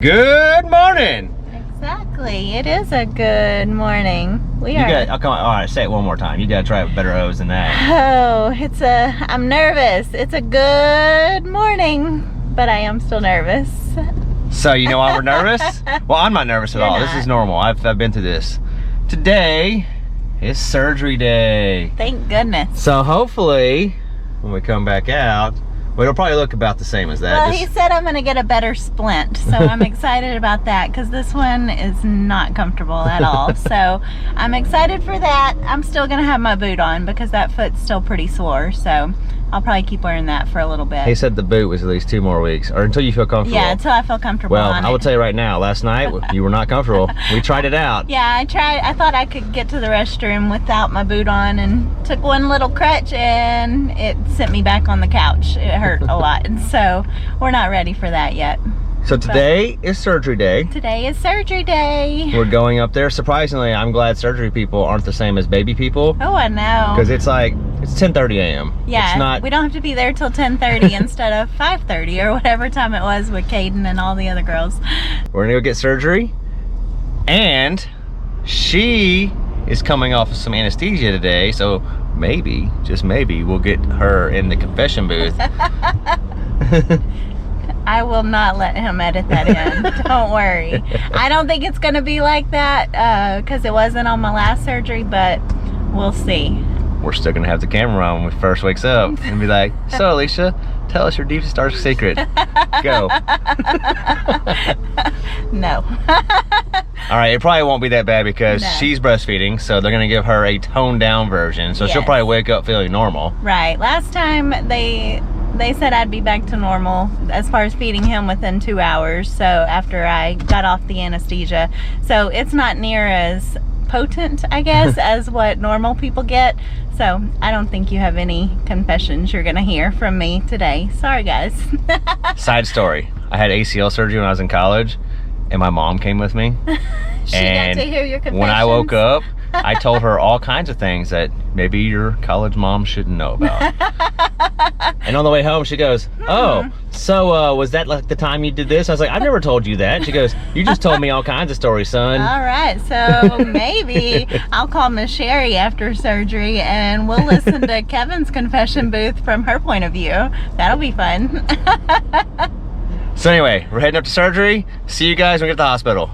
Good morning. Exactly. It is a good morning. All right, say it one more time. You gotta try a better O's than that. Oh, I'm nervous. It's a good morning, but I am still nervous. So you know why we're nervous? Well, I'm not nervous at all. This is normal. I've been through this. Today is surgery day. Thank goodness. So hopefully, when we come back out, well, it'll probably look about the same as that. Well, he said I'm going to get a better splint, so I'm excited about that because this one is not comfortable at all. So I'm excited for that. I'm still going to have my boot on because that foot's still pretty sore. So I'll probably keep wearing that for a little bit. He said the boot was at least 2 more weeks, or until you feel comfortable. Yeah, until I feel comfortable. Well, on I will tell you right now, last night you were not comfortable. We tried it out. Yeah, I tried. I thought I could get to the restroom without my boot on, and took one little crutch and it sent me back on the couch. It hurt a lot, and so we're not ready for that yet. So today is surgery day. Today is surgery day. We're going up there. Surprisingly, I'm glad surgery people aren't the same as baby people. Oh, I know. Because it's 10:30 a.m. Yeah, it's not, we don't have to be there till 10:30 instead of 5:30 or whatever time it was with Caden and all the other girls. We're gonna go get surgery, and she is coming off of some anesthesia today, so maybe, just maybe, we'll get her in the confession booth. I will not let him edit that in. Don't worry. I don't think it's going to be like that because it wasn't on my last surgery, but we'll see. We're still going to have the camera on when we first wakes up and be like, so Alecia, tell us your deepest, darkest secret. Go. No. All right, it probably won't be that bad because she's breastfeeding, so they're going to give her a toned down version, so she'll probably wake up feeling normal. Right. Last time they said I'd be back to normal as far as feeding him within 2 hours, so after I got off the anesthesia. So it's not near as potent, I guess, as what normal people get. So I don't think you have any confessions you're gonna hear from me today. Sorry, guys. Side story. I had ACL surgery when I was in college, and my mom came with me. She got to hear your confessions. When I woke up, I told her all kinds of things that maybe your college mom shouldn't know about. And on the way home, she goes, oh, so was that like the time you did this? I was like, I've never told you that. She goes, you just told me all kinds of stories, son. All right, so maybe I'll call Miss Sherry after surgery and we'll listen to Kevin's confession booth from her point of view. That'll be fun. So anyway, we're heading up to surgery. See you guys when we get to the hospital.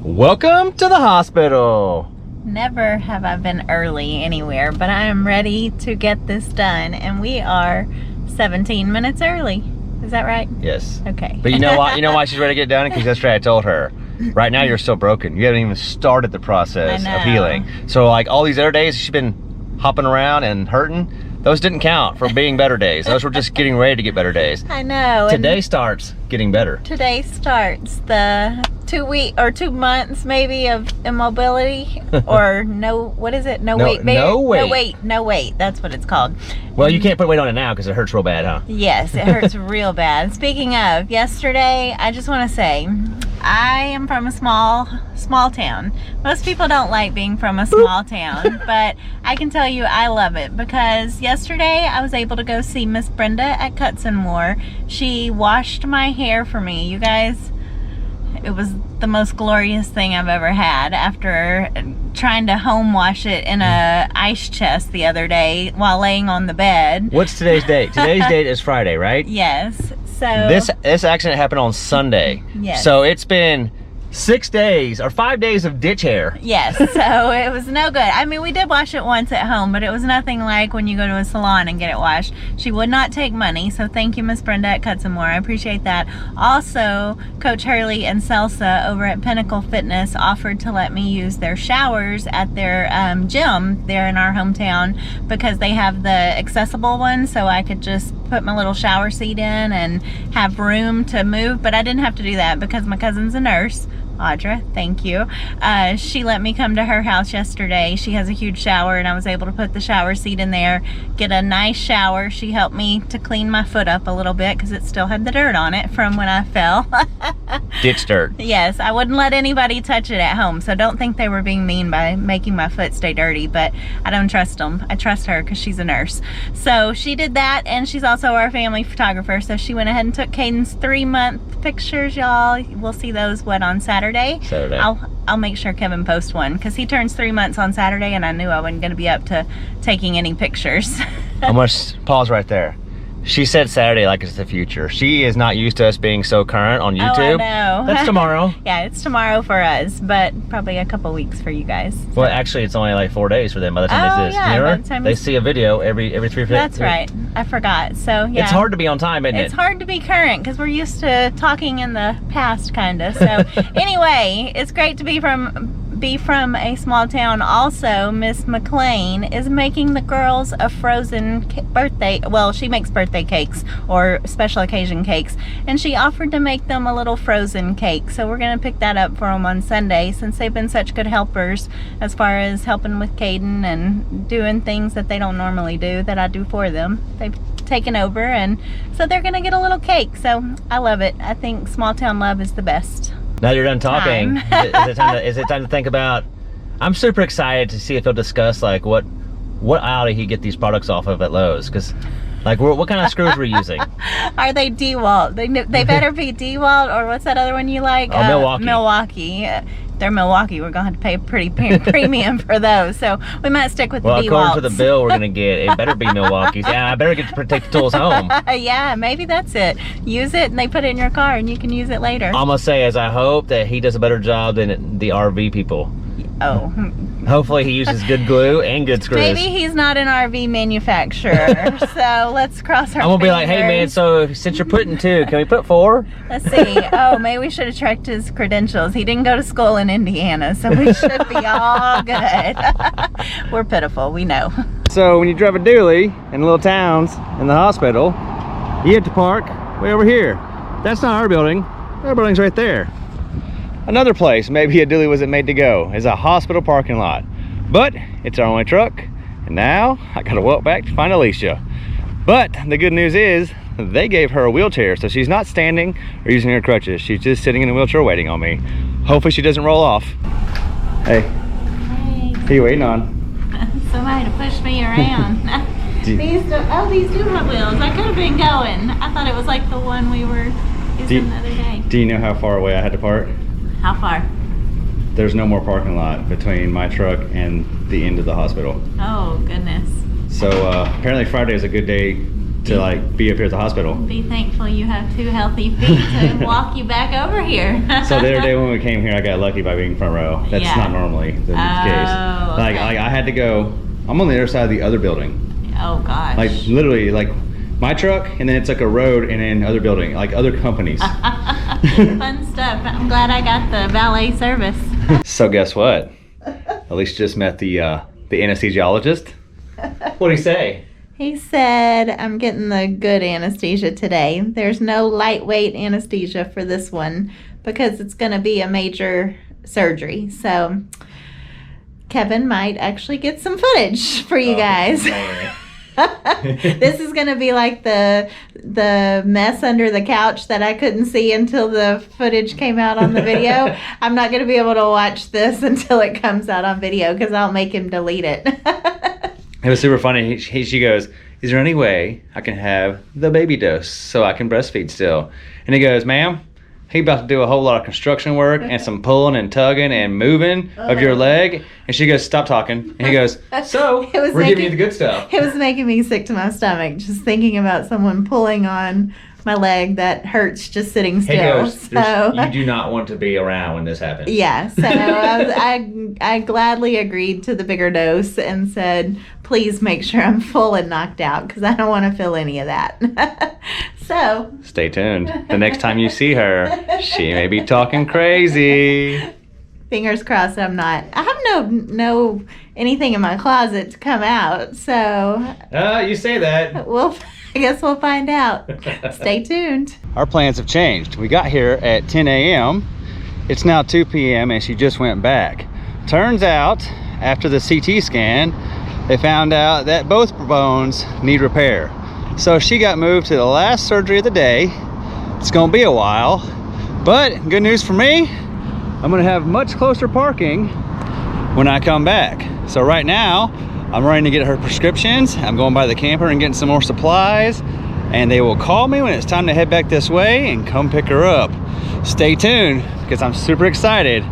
Welcome to the hospital. Never have I been early anywhere, but I am ready to get this done, and we are 17 minutes early. Is that right? Yes. Okay. But you know why? You know why she's ready to get done? Because yesterday I told her, right now you're still broken. You haven't even started the process of healing. So like all these other days she's been hopping around and hurting. Those didn't count for being better days. Those were just getting ready to get better days. I know. Today starts getting better. Today starts the 2 months maybe of immobility, or what is it? No weight. That's what it's called. Well, you can't put weight on it now because it hurts real bad, huh? Yes, it hurts real bad. Speaking of yesterday, I just want to say, I am from a small town. Most people don't like being from a small town, but I can tell you I love it because yesterday I was able to go see Miss Brenda at Cuts and More. She washed my hair for me. You guys, it was the most glorious thing I've ever had after trying to home wash it in a ice chest the other day while laying on the bed. What's today's date? Today's date is Friday, right? Yes. So this accident happened on Sunday. Yes. So it's been 6 days or 5 days of ditch hair. Yes, so it was no good. I mean, we did wash it once at home, but it was nothing like when you go to a salon and get it washed. She would not take money, so thank you, Miss Brenda at Cuts and More. I appreciate that. Also, Coach Hurley and Salsa over at Pinnacle Fitness offered to let me use their showers at their gym there in our hometown because they have the accessible one, so I could just put my little shower seat in and have room to move, but I didn't have to do that because my cousin's a nurse. Audra, thank you. She let me come to her house yesterday. She has a huge shower, and I was able to put the shower seat in there, get a nice shower. She helped me to clean my foot up a little bit because it still had the dirt on it from when I fell. Ditch dirt. Yes, I wouldn't let anybody touch it at home, so don't think they were being mean by making my foot stay dirty, but I don't trust them. I trust her because she's a nurse. So she did that, and she's also our family photographer, so she went ahead and took Caden's 3-month pictures, y'all. We'll see those, on Saturday? I'll make sure Kevin posts one because he turns 3 months on Saturday, and I knew I wasn't going to be up to taking any pictures. I must pause right there. She said Saturday like it's the future. She is not used to us being so current on YouTube. Oh, I know. That's tomorrow. Yeah, it's tomorrow for us, but probably a couple weeks for you guys. So. Well, actually, it's only like 4 days for them by the time they see this. Yeah, Remember? by the time they see a video every 3 days. That's right. I forgot. So, yeah. It's hard to be on time, isn't it? It's hard to be current because we're used to talking in the past, kind of. So, anyway, it's great to be from a small town. Also, Miss McLean is making the girls a frozen birthday. Well, she makes birthday cakes or special occasion cakes, and she offered to make them a little frozen cake. So we're gonna pick that up for them on Sunday, since they've been such good helpers as far as helping with Caden and doing things that they don't normally do that I do for them. They've taken over, and so they're gonna get a little cake. So I love it. I think small town love is the best. Now you're done talking. Is it time to think about? I'm super excited to see if he'll discuss like what aisle did he get these products off of at Lowe's? Because like what kind of screws we're using? Are they DeWalt? They better be DeWalt, or what's that other one you like? Oh, Milwaukee. Milwaukee. They're Milwaukee. We're gonna have to pay a pretty premium for those, so we might stick with the DeWalts. Well, according to the bill we're gonna get, it better be Milwaukee's. Yeah, I better get to take the tools home. Yeah, maybe that's it. Use it, and they put it in your car, and you can use it later. I'm gonna say, as I hope that he does a better job than the RV people. Oh. Hopefully he uses good glue and good screws. Maybe he's not an RV manufacturer, so let's cross our I'm gonna fingers. be like, hey man, so since you're putting 2, can we put 4? Let's see. Oh, maybe we should have checked his credentials. He didn't go to school in Indiana, so we should be all good. We're pitiful, we know. So when you drive a dually in little towns in the hospital, you have to park way over here. That's not our building. Our building's right there. Another place maybe a dually wasn't made to go is a hospital parking lot. But it's our only truck, and now I gotta walk back to find Alecia. But the good news is they gave her a wheelchair, so she's not standing or using her crutches. She's just sitting in a wheelchair waiting on me. Hopefully she doesn't roll off. Hey. Hey. Who are you waiting on? Somebody to push me around. These do have wheels. I could have been going. I thought it was like the one we were using the other day. Do you know how far away I had to park? How far? There's no more parking lot between my truck and the end of the hospital. Oh, goodness. So apparently Friday is a good day to like be up here at the hospispital. Be thankful you have 2 healthy feet to walk you back over here. So the other day when we came here, I got lucky by being front row. That's not normally the case. Okay. Like I had to go, I'm on the other side of the other building. Oh gosh. Like literally like my truck, and then it's like a road and then other building, like other companies. Fun stuff. I'm glad I got the valet service. So guess what? Alicia just met the anesthesiologist. What'd he say? He said, I'm getting the good anesthesia today. There's no lightweight anesthesia for this one because it's going to be a major surgery. So Kevin might actually get some footage for you guys. This is gonna be like the mess under the couch that I couldn't see until the footage came out on the video. I'm not gonna be able to watch this until it comes out on video because I'll make him delete it. It was super funny. She goes, is there any way I can have the baby dose so I can breastfeed still? And he goes, ma'am, he about to do a whole lot of construction work and some pulling and tugging and moving of your leg. And she goes, stop talking. And he goes, so we're giving you the good stuff. It was making me sick to my stomach just thinking about someone pulling on my leg that hurts just sitting still. He goes, so you do not want to be around when this happens. Yeah, so I gladly agreed to the bigger dose and said, please make sure I'm full and knocked out because I don't want to feel any of that. So stay tuned. The next time you see her, she may be talking crazy. Fingers crossed I'm not. I have no anything in my closet to come out, so you say that. I guess we'll find out. Stay tuned. Our plans have changed. We got here at 10 a.m. It's now 2 p.m. and she just went back. Turns out, after the CT scan, they found out that both bones need repair. So she got moved to the last surgery of the day. It's gonna be a while, but good news for me, I'm gonna have much closer parking when I come back. So right now, I'm running to get her prescriptions. I'm going by the camper and getting some more supplies, and they will call me when it's time to head back this way and come pick her up. Stay tuned, because I'm super excited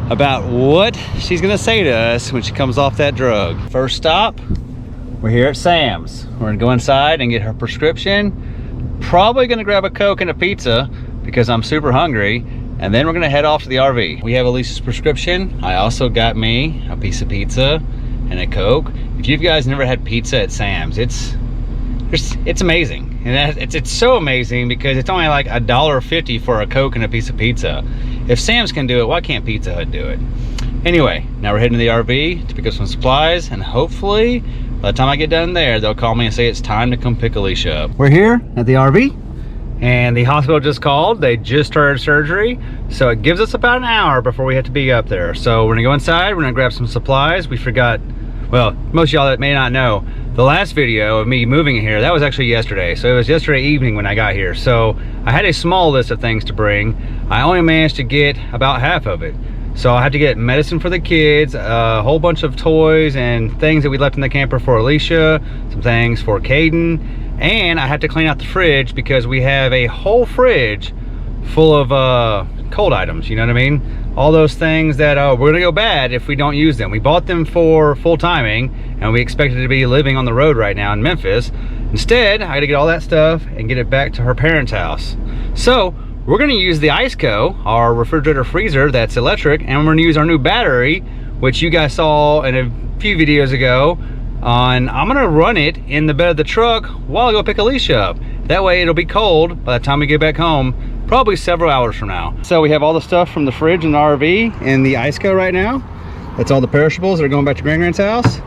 about what she's gonna say to us when she comes off that drug. First stop, we're here at Sam's. We're gonna go inside and get her prescription. Probably gonna grab a Coke and a pizza because I'm super hungry. And then we're gonna head off to the RV. We have Alicia's prescription. I also got me a piece of pizza and a Coke. If you guys never had pizza at Sam's, it's amazing. And it's so amazing because it's only like $1.50 for a Coke and a piece of pizza. If Sam's can do it, why can't Pizza Hut do it? Anyway, now we're heading to the RV to pick up some supplies, and hopefully by the time I get done there, they'll call me and say it's time to come pick Alecia up. We're here at the RV, and the hospital just called. They just started surgery, so it gives us about an hour before we have to be up there. So we're gonna go inside, we're gonna grab some supplies. We forgot, well, most of y'all that may not know, the last video of me moving in here, that was actually yesterday. So it was yesterday evening when I got here. So I had a small list of things to bring. I only managed to get about half of it. So I had to get medicine for the kids, a whole bunch of toys and things that we left in the camper for Alecia, some things for Caden, and I had to clean out the fridge because we have a whole fridge full of cold items, you know what I mean? All those things that we're gonna go bad if we don't use them. We bought them for full timing and we expected to be living on the road right now in Memphis. Instead, I gotta get all that stuff and get it back to her parents' house. So we're gonna use the Iceco, our refrigerator freezer that's electric, and we're gonna use our new battery, which you guys saw in a few videos ago. I'm gonna run it in the bed of the truck while I go pick Alecia up. That way it'll be cold by the time we get back home, probably several hours from now. So we have all the stuff from the fridge and the RV in the Iceco right now. That's all the perishables that are going back to Grand's house.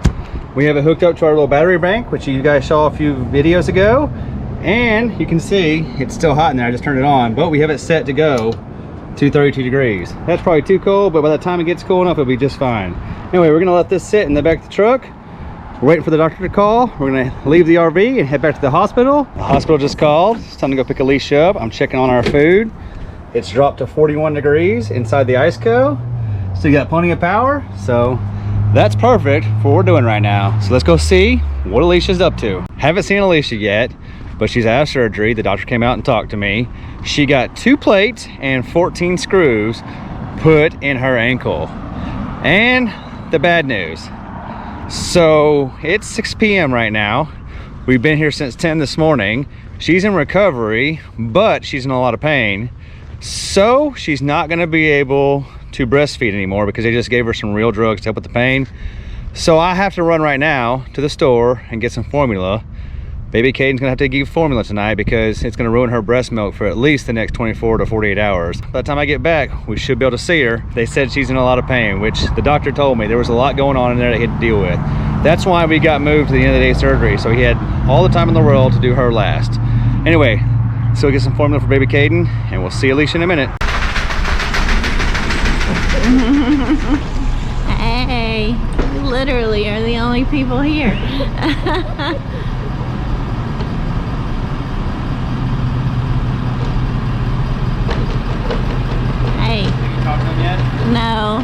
We have it hooked up to our little battery bank, which you guys saw a few videos ago. And you can see it's still hot in there. I just turned it on, but we have it set to go to 32 degrees. That's probably too cold, but by the time it gets cool enough, it'll be just fine. Anyway, we're gonna let this sit in the back of the truck. We're waiting for the doctor to call. We're gonna leave the RV and head back to the hospital. The hospital just called. It's time to go pick Alecia up. I'm checking on our food. It's dropped to 41 degrees inside the Iceco. Still got plenty of power, so that's perfect for what we're doing right now. So let's go see what Alicia's up to. Haven't seen Alecia yet, but she's out of surgery. The doctor came out and talked to me. She got 2 plates and 14 screws put in her ankle. And the bad news. So it's 6 p.m. right now. We've been here since 10 this morning. She's in recovery, but she's in a lot of pain. So she's not gonna be able to breastfeed anymore because they just gave her some real drugs to help with the pain. So I have to run right now to the store and get some formula. Baby Caden's gonna have to give formula tonight because it's gonna ruin her breast milk for at least the next 24 to 48 hours. By the time I get back, we should be able to see her. They said she's in a lot of pain, which the doctor told me there was a lot going on in there that he had to deal with. That's why we got moved to the end of the day surgery, so he had all the time in the world to do her last. Anyway, so we'll get some formula for baby Caden, and we'll see Alecia in a minute. Hey, you literally are the only people here. Hey. Have you talked to him yet? No.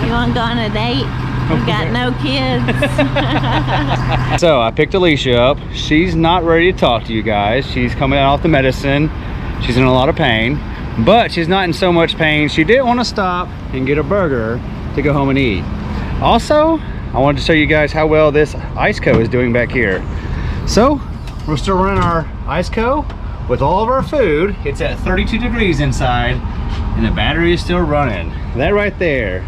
You want to go on a date? We've got no kids. So I picked Alecia up. She's not ready to talk to you guys. She's coming out off the medicine. She's in a lot of pain, but she's not in so much pain. She did want to stop and get a burger to go home and eat. Also, I wanted to show you guys how well this Iceco is doing back here. So we're still running our Iceco with all of our food. It's at 32 degrees inside and the battery is still running. That right there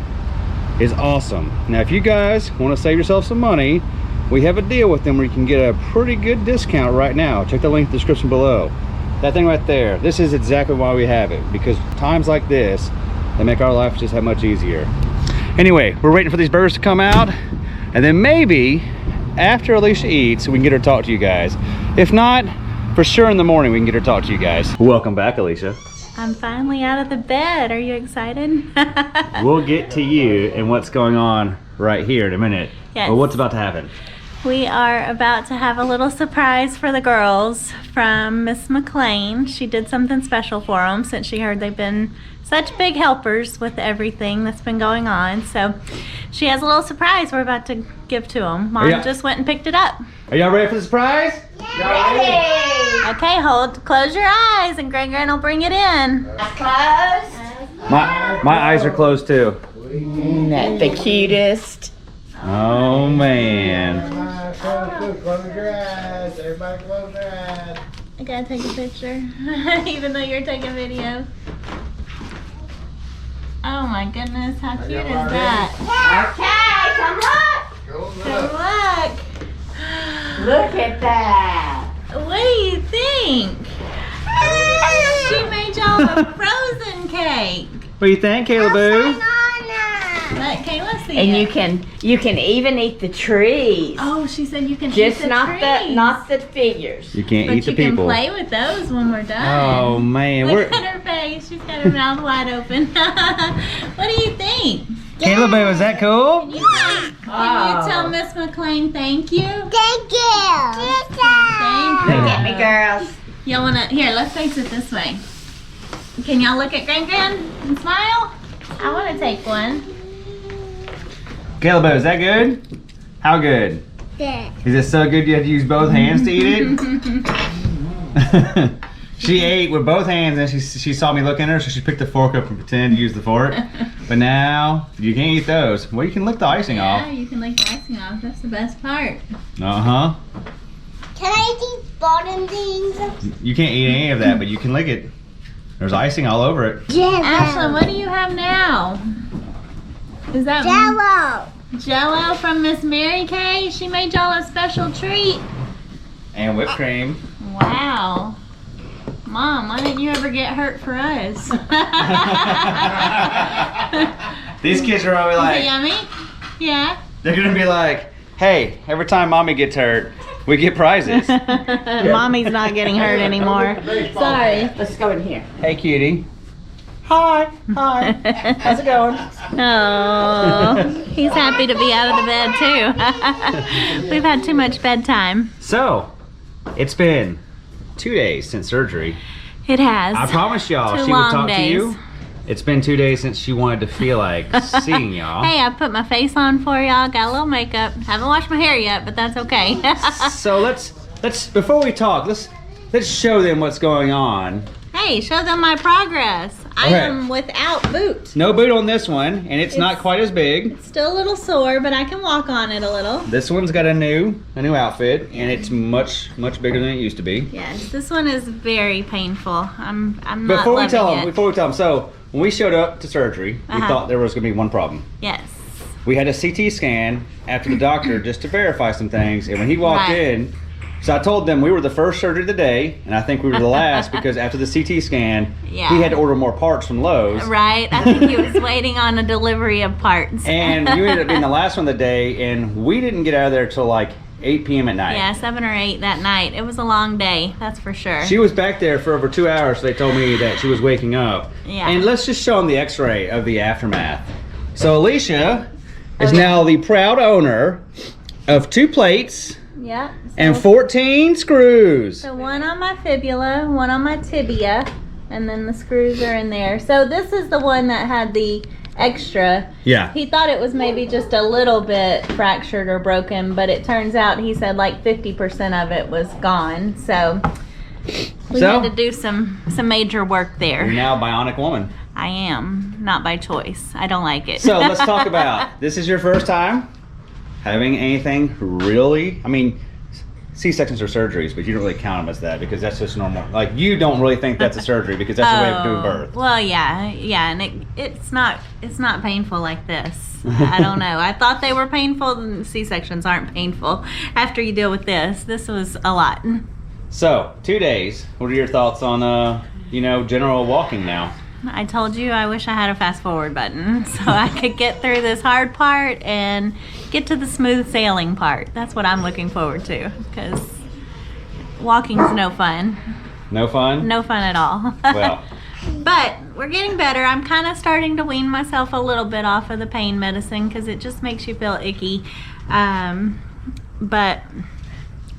is awesome. Now if you guys want to save yourself some money, we have a deal with them where you can get a pretty good discount right now. Check the link in the description below. That thing right there, this is exactly why we have it, because times like this, they make our life just that much easier. Anyway, we're waiting for these burgers to come out, and then maybe after Alecia eats, we can get her to talk to you guys. If not, for sure in the morning we can get her to talk to you guys. Welcome back, Alecia. I'm finally out of the bed. Are you excited? We'll get to you and what's going on right here in a minute. Yes. But what's about to happen? We are about to have a little surprise for the girls from Miss McLean. She did something special for them since she heard they've been such big helpers with everything that's been going on. So she has a little surprise we're about to give to them. Mom just went and picked it up. Are y'all ready for the surprise? Ready. Okay, close your eyes and Gran will bring it in. Close. My eyes are closed too. That's the cutest. Oh man. Close your eyes. Everybody close their eyes. I gotta take a picture, even though you're taking video. Oh my goodness, how cute is that? Okay, come look. Come look. Look at that. What do you think? She made y'all a frozen cake. What do you think, Caleb Boo? Let Kayla see And it. you can even eat the trees. Oh, she said you can Just eat the not trees. not the figures. You can't But eat the you can people. play with those when we're done. Oh man. Look at her face. She's got her mouth wide open. What do you think? Caleb Boo, is that cool? Can you tell Miss McLean thank you? Thank you. Thank Look you. at me, girls. Y'all wanna, here, let's face it this way. Can y'all look at Gran and smile? I wanna take one. Caleb Boo, is that good? How good? Good. Is it so good you have to use both hands to eat it? She ate with both hands and she saw me look at her, so she picked the fork up and pretended to use the fork. But now, you can't eat those. Well, you can lick the icing Yeah, off. you can lick the icing off. That's the best part. Uh-huh. Can I eat bottom things? You can't eat any of that, but you can lick it. There's icing all over it. Ashlyn, what do you have now? Is that Jello. Jello from Miss Mary Kay? She made y'all a special treat. And whipped cream. Wow. Mom, why didn't you ever get hurt for us? These kids are probably Is it like, yummy? Yeah. they're gonna be like, hey, every time mommy gets hurt, we get prizes. Mommy's not getting hurt anymore. Sorry. Let's go in here. Hey, cutie. Hi. How's it going? Oh, he's happy to be out of the bed too. We've had too much bedtime. So, it's been 2 days since surgery. It has. I promised y'all Two she would long talk days. to you. It's been 2 days since she wanted to feel like seeing y'all. Hey, I put my face on for y'all. Got a little makeup. Haven't washed my hair yet, but that's okay. So let's before we talk, let's show them what's going on. Hey, show them my progress. I Okay. am without boot. No boot on this one, and it's not quite as big. Still a little sore, but I can walk on it a little. This one's got a new outfit, and it's much bigger than it used to be. Yes, this one is very painful. I'm not Before we tell loving them, it. so when we showed up to surgery, we thought there was going to be one problem. Yes. We had a CT scan after the doctor just to verify some things, and when he walked Right. in, so I told them we were the first surgery of the day, and I think we were the last because after the CT scan, Yeah. he had to order more parts from Lowe's. Right. I think he was waiting on a delivery of parts. And you ended up being the last one of the day, and we didn't get out of there till like 8 p.m. at night. Yeah, 7 or 8 that night. It was a long day, that's for sure. She was back there for over 2 hours, so they told me that she was waking up. Yeah. And let's just show them the x-ray of the aftermath. So Alecia is now the proud owner of 2 plates Yeah. and 14 screws. So one on my fibula, one on my tibia, and then the screws are in there. So this is the one that had the extra. Yeah. He thought it was maybe just a little bit fractured or broken, but it turns out he said like 50% of it was gone. So we had to do some major work You're there. now a bionic woman. I am, not by choice. I don't like it. So let's talk about, this is your first time having anything really, I mean, C-sections are surgeries, but you don't really count them as that because that's just normal. Like, you don't really think that's a surgery because that's the way of doing birth. Well, yeah, and it's not painful like this. I don't know. I thought they were painful. And C-sections aren't painful after you deal with this. This was a lot. So, 2 days. What are your thoughts on, general walking now? I told you I wish I had a fast forward button so I could get through this hard part and get to the smooth sailing part. That's what I'm looking forward to because walking's no fun. No fun? No fun at all. Well, But we're getting better. I'm kind of starting to wean myself a little bit off of the pain medicine because it just makes you feel icky. But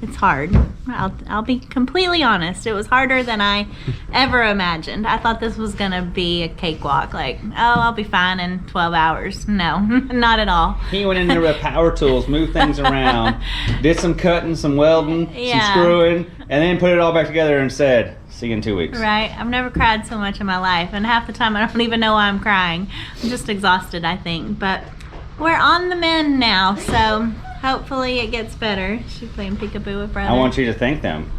it's hard. I'll be completely honest. It was harder than I ever imagined. I thought this was gonna be a cakewalk. Like, oh, I'll be fine in 12 hours. No, not at all. He went in there with power tools, moved things around, did some cutting, some welding, Yeah. some screwing, and then put it all back together and said, see you in 2 weeks. Right. I've never cried so much in my life, and half the time I don't even know why I'm crying. I'm just exhausted, I think. But we're on the mend now, so hopefully it gets better. She's playing peekaboo with brother. I want you to thank them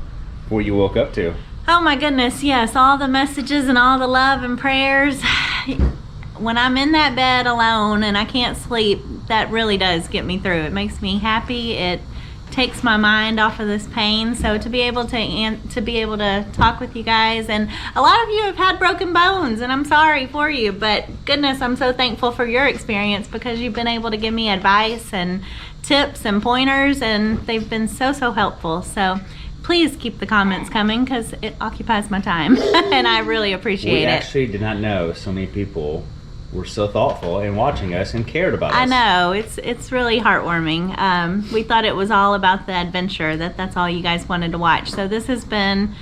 for what you woke up to. Oh my goodness, yes, all the messages and all the love and prayers. When I'm in that bed alone and I can't sleep, that really does get me through. It makes me happy. It takes my mind off of this pain. So to be able to talk with you guys, and a lot of you have had broken bones, and I'm sorry for you, but goodness, I'm so thankful for your experience because you've been able to give me advice and tips and pointers, and they've been so helpful. So please keep the comments coming because it occupies my time and I really appreciate We it. actually did not know so many people were so thoughtful and watching us and cared about us. I know, it's really heartwarming. We thought it was all about the adventure, that's all you guys wanted to watch. So this has been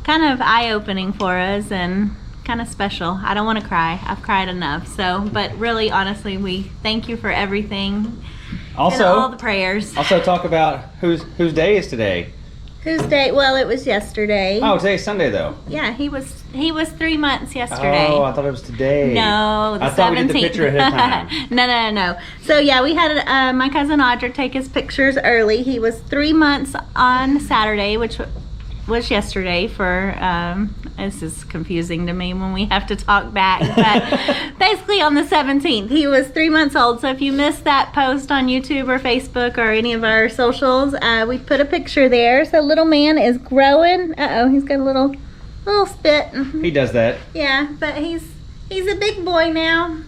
kind of eye-opening for us and kind of special. I don't want to cry. I've cried enough. So, but really, honestly, we thank you for everything. Also, and all the prayers. Also talk about whose day is today. Whose day? Well, it was yesterday. Oh, today's Sunday though. Yeah, he was 3 months yesterday. Oh, I thought it was today. No, the 17th. I thought we did the picture ahead of time. No. So yeah, we had my cousin Audra take his pictures early. He was 3 months on Saturday, which was yesterday for, this is confusing to me when we have to talk back, but basically on the 17th, he was 3 months old. So if you missed that post on YouTube or Facebook or any of our socials, we put a picture there. So little man is growing. Uh-oh, he's got a little spit. He does that. Yeah, but he's a big boy now.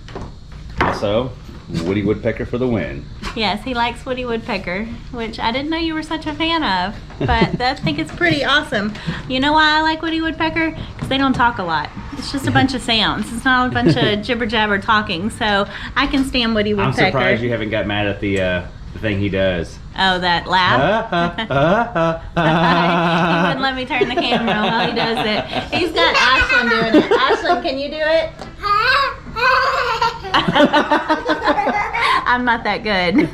Also, Woody Woodpecker for the win. Yes, he likes Woody Woodpecker, which I didn't know you were such a fan of, but I think it's pretty awesome. You know why I like Woody Woodpecker? Because they don't talk a lot. It's just a bunch of sounds. It's not a bunch of jibber jabber talking, so I can stand Woody Woodpecker. I'm surprised you haven't got mad at the thing he does. Oh, that laugh? He wouldn't let me turn the camera while he does it. He's got Ashlyn doing it. Ashlyn, can you do it? I'm not that good.